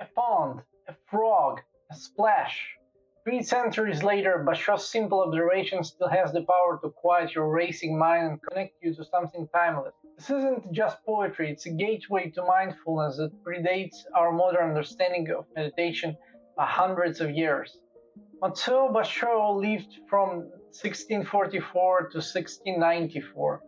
A pond, a frog, a splash. 3 centuries later, Bashir's simple observation still has the power to quiet your racing mind and connect you to something timeless. This isn't just poetry, it's a gateway to mindfulness that predates our modern understanding of meditation by hundreds of years. Matsuo Basho lived from 1644 to 1694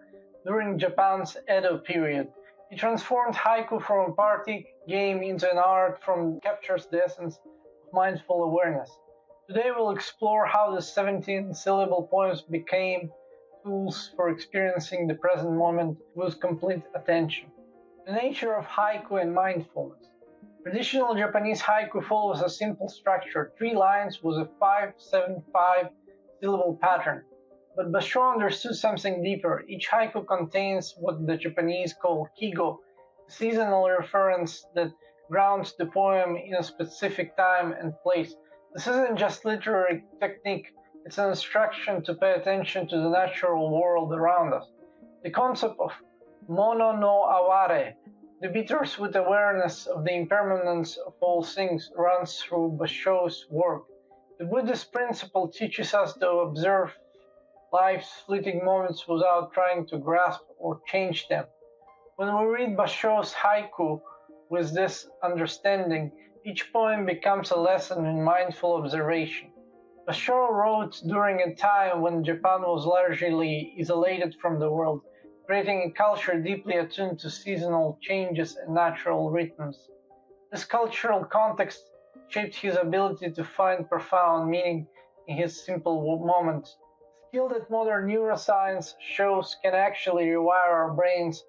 during Japan's Edo period. He transformed haiku from a party game into an art that captures the essence of mindful awareness. Today we'll explore how the 17-syllable poems became tools for experiencing the present moment with complete attention. The nature of haiku and mindfulness. Traditional Japanese haiku follows a simple structure, 3 lines with a 5-7-5 syllable pattern. But Basho understood something deeper. Each haiku contains what the Japanese call kigo, a seasonal reference that grounds the poem in a specific time and place. This isn't just literary technique, it's an instruction to pay attention to the natural world around us. The concept of mono no aware, the bittersweet awareness of the impermanence of all things, runs through Basho's work. The Buddhist principle teaches us to observe life's fleeting moments without trying to grasp or change them. When we read Basho's haiku with this understanding, each poem becomes a lesson in mindful observation. Basho wrote during a time when Japan was largely isolated from the world, creating a culture deeply attuned to seasonal changes and natural rhythms. This cultural context shaped his ability to find profound meaning in his simple moments, a skill that modern neuroscience shows can actually rewire our brains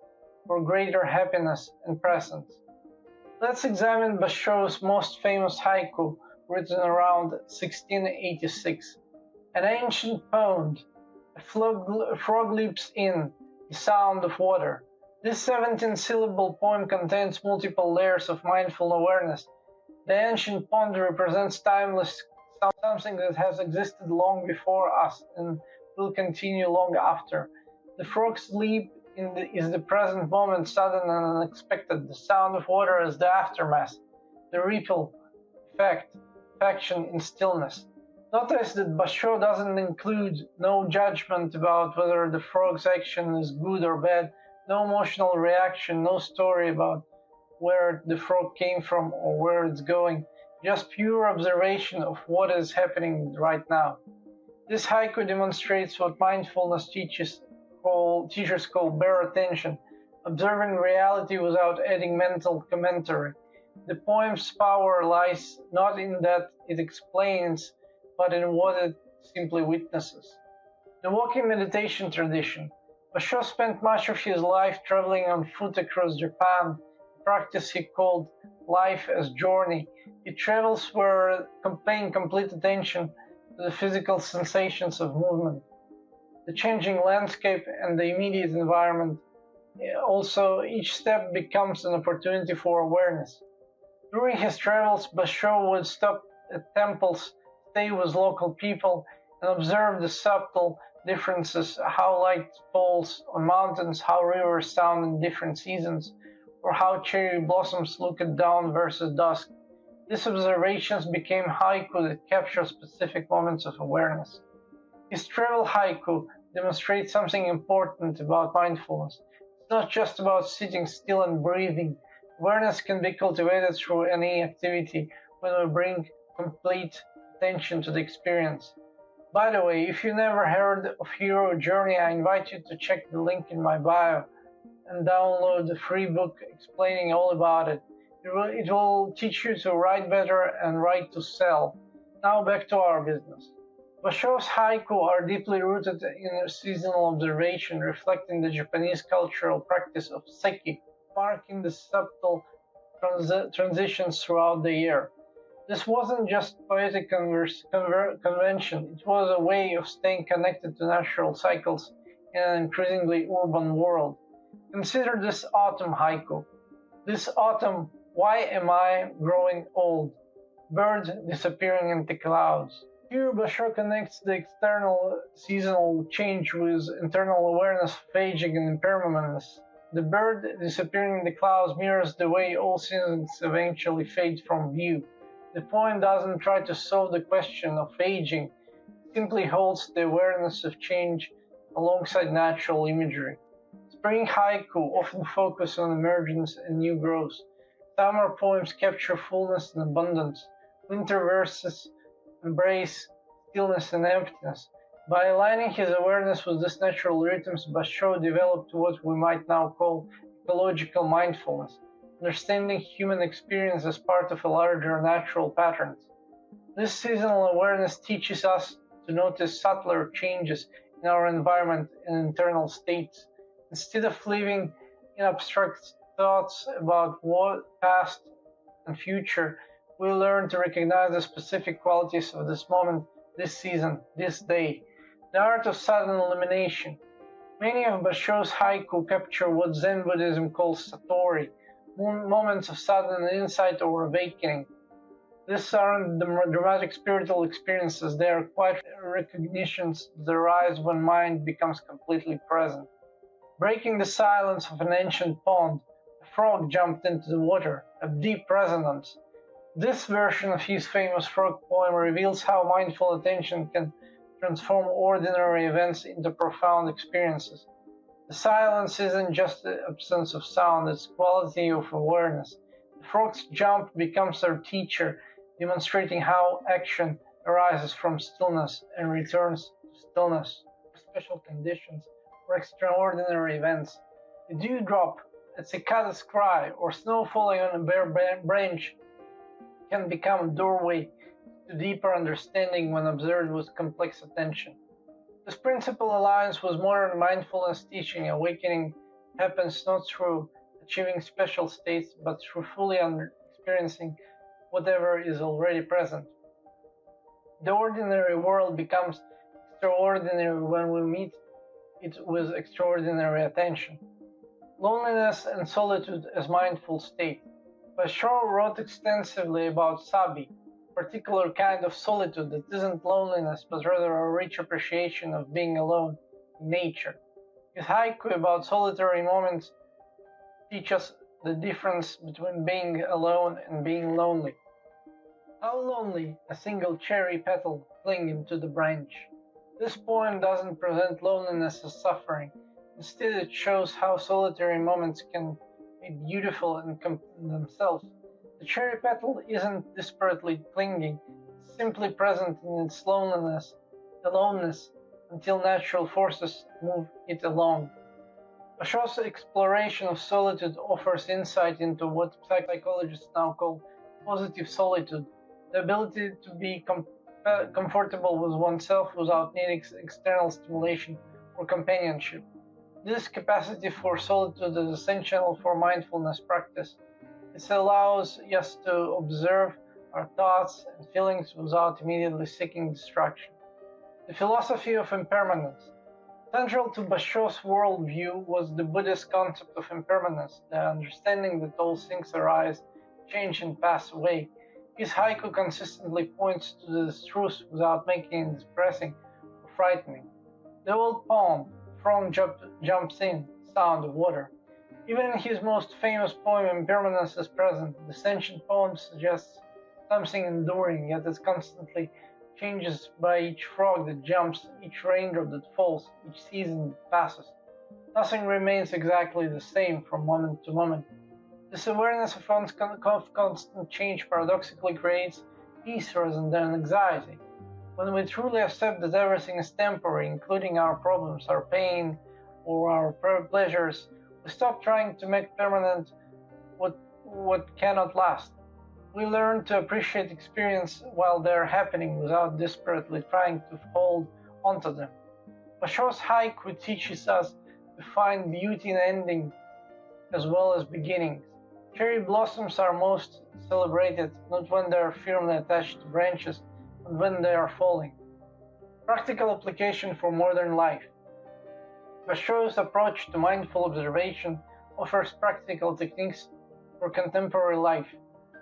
for greater happiness and presence. Let's examine Basho's most famous haiku, written around 1686. An ancient pond, a frog leaps in, the sound of water. This 17-syllable poem contains multiple layers of mindful awareness. The ancient pond represents timeless something that has existed long before us and will continue long after. The frog's leap is the present moment, sudden and unexpected. The sound of water is the aftermath, the ripple effect, action in stillness. Notice that Basho doesn't include no judgment about whether the frog's action is good or bad, no emotional reaction, no story about where the frog came from or where it's going, just pure observation of what is happening right now. This haiku demonstrates what mindfulness teachers call bare attention, observing reality without adding mental commentary. The poem's power lies not in that it explains, but in what it simply witnesses. The walking meditation tradition. Basho spent much of his life traveling on foot across Japan, a practice he called life as journey. He travels where paying complete attention to the physical sensations of movement, the changing landscape and the immediate environment. Also, each step becomes an opportunity for awareness. During his travels, Basho would stop at temples, stay with local people, and observe the subtle differences, how light falls on mountains, how rivers sound in different seasons, or how cherry blossoms look at dawn versus dusk. These observations became haiku that capture specific moments of awareness. His travel haiku demonstrates something important about mindfulness. It's not just about sitting still and breathing. Awareness can be cultivated through any activity when we bring complete attention to the experience. By the way, if you never heard of Hero Journey, I invite you to check the link in my bio and download the free book explaining all about it. It will teach you to write better and write to sell. Now back to our business. Basho's haiku are deeply rooted in seasonal observation, reflecting the Japanese cultural practice of Shaky, marking the subtle transitions throughout the year. This wasn't just poetic convention, it was a way of staying connected to natural cycles in an increasingly urban world. Consider this autumn haiku. This autumn, why am I growing old? Birds disappearing into clouds. Here, Basho connects the external seasonal change with internal awareness of aging and impermanence. The bird disappearing in the clouds mirrors the way all seasons eventually fade from view. The poem doesn't try to solve the question of aging, it simply holds the awareness of change alongside natural imagery. Spring haiku often focus on emergence and new growth. Summer poems capture fullness and abundance. Winter verses embrace stillness and emptiness. By aligning his awareness with these natural rhythms, Basho developed what we might now call ecological mindfulness, understanding human experience as part of a larger natural patterns. This seasonal awareness teaches us to notice subtler changes in our environment and internal states. Instead of living in abstract thoughts about what past and future, we learn to recognize the specific qualities of this moment, this season, this day. The art of sudden illumination. Many of Basho's haiku capture what Zen Buddhism calls satori, moments of sudden insight or awakening. These aren't dramatic spiritual experiences, they are quiet recognitions that arise when mind becomes completely present. Breaking the silence of an ancient pond, a frog jumped into the water, a deep resonance. This version of his famous frog poem reveals how mindful attention can transform ordinary events into profound experiences. The silence isn't just the absence of sound, it's quality of awareness. The frog's jump becomes our teacher, demonstrating how action arises from stillness and returns to stillness for special conditions or extraordinary events. A dewdrop, a cicada's cry, or snow falling on a bare branch can become a doorway to deeper understanding when observed with complex attention. This principle aligns with modern mindfulness teaching. Awakening happens not through achieving special states, but through fully experiencing whatever is already present. The ordinary world becomes extraordinary when we meet it with extraordinary attention. Loneliness and solitude as mindful state. Basho wrote extensively about sabi, a particular kind of solitude that isn't loneliness but rather a rich appreciation of being alone in nature. His haiku about solitary moments teach us the difference between being alone and being lonely. How lonely a single cherry petal clinging to the branch. This poem doesn't present loneliness as suffering. Instead, it shows how solitary moments can be beautiful in themselves. The cherry petal isn't desperately clinging, it's simply present in its aloneness, until natural forces move it along. Basho's exploration of solitude offers insight into what psychologists now call positive solitude, the ability to be comfortable with oneself without needing external stimulation or companionship. This capacity for solitude is essential for mindfulness practice. It allows us to observe our thoughts and feelings without immediately seeking distraction. The philosophy of impermanence. Central to Basho's worldview was the Buddhist concept of impermanence, the understanding that all things arise, change, and pass away. His haiku consistently points to this truth without making it depressing or frightening. The old poem, Frog jumps in, sound of water. Even in his most famous poem, Impermanence is present. This ancient poem suggests something enduring, yet it constantly changes by each frog that jumps, each raindrop that falls, each season that passes. Nothing remains exactly the same from moment to moment. This awareness of constant change paradoxically creates peace rather than anxiety. When we truly accept that everything is temporary, including our problems, our pain, or our pleasures, we stop trying to make permanent what cannot last. We learn to appreciate experience while they're happening without desperately trying to hold onto them. Basho's haiku teaches us to find beauty in ending as well as beginnings. Cherry blossoms are most celebrated not when they are firmly attached to branches, but when they are falling. Practical application for modern life. Basho's approach to mindful observation offers practical techniques for contemporary life.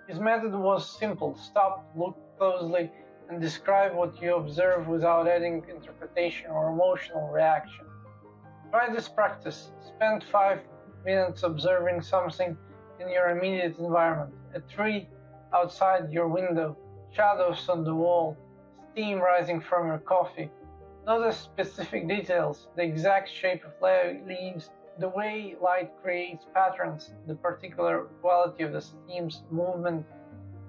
His method was simple: stop, look closely, and describe what you observe without adding interpretation or emotional reaction. Try this practice. Spend 5 minutes observing something in your immediate environment: a tree outside your window, shadows on the wall, steam rising from your coffee. Notice specific details: the exact shape of leaves, the way light creates patterns, the particular quality of the steam's movement.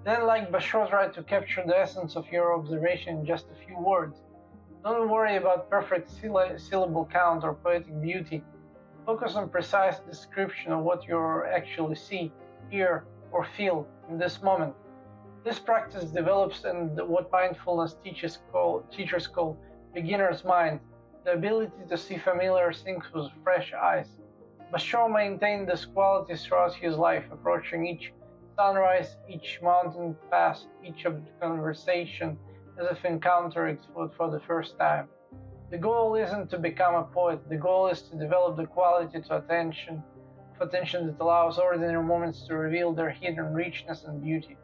Then, like Bashar, try to capture the essence of your observation in just a few words. Don't worry about perfect syllable count or poetic beauty. Focus on precise description of what you actually see, hear, or feel in this moment. This practice develops in what mindfulness teachers call beginner's mind, the ability to see familiar things with fresh eyes. Basho maintained this quality throughout his life, approaching each sunrise, each mountain pass, each conversation as if encountering it for the first time. The goal isn't to become a poet, the goal is to develop the quality of attention that allows ordinary moments to reveal their hidden richness and beauty.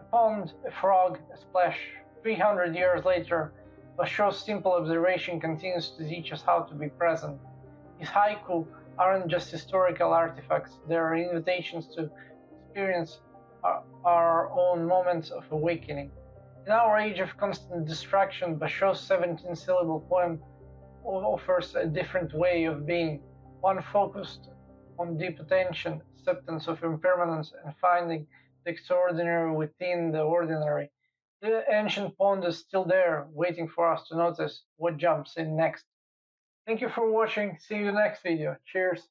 A pond, a frog, a splash. 300 years later, Basho's simple observation continues to teach us how to be present. His haiku aren't just historical artifacts, they are invitations to experience our own moments of awakening. In our age of constant distraction, Basho's 17-syllable poem offers a different way of being, one focused on deep attention, acceptance of impermanence, and finding the extraordinary within the ordinary. The ancient pond is still there, waiting for us to notice what jumps in next. Thank you for watching. See you in the next video. Cheers.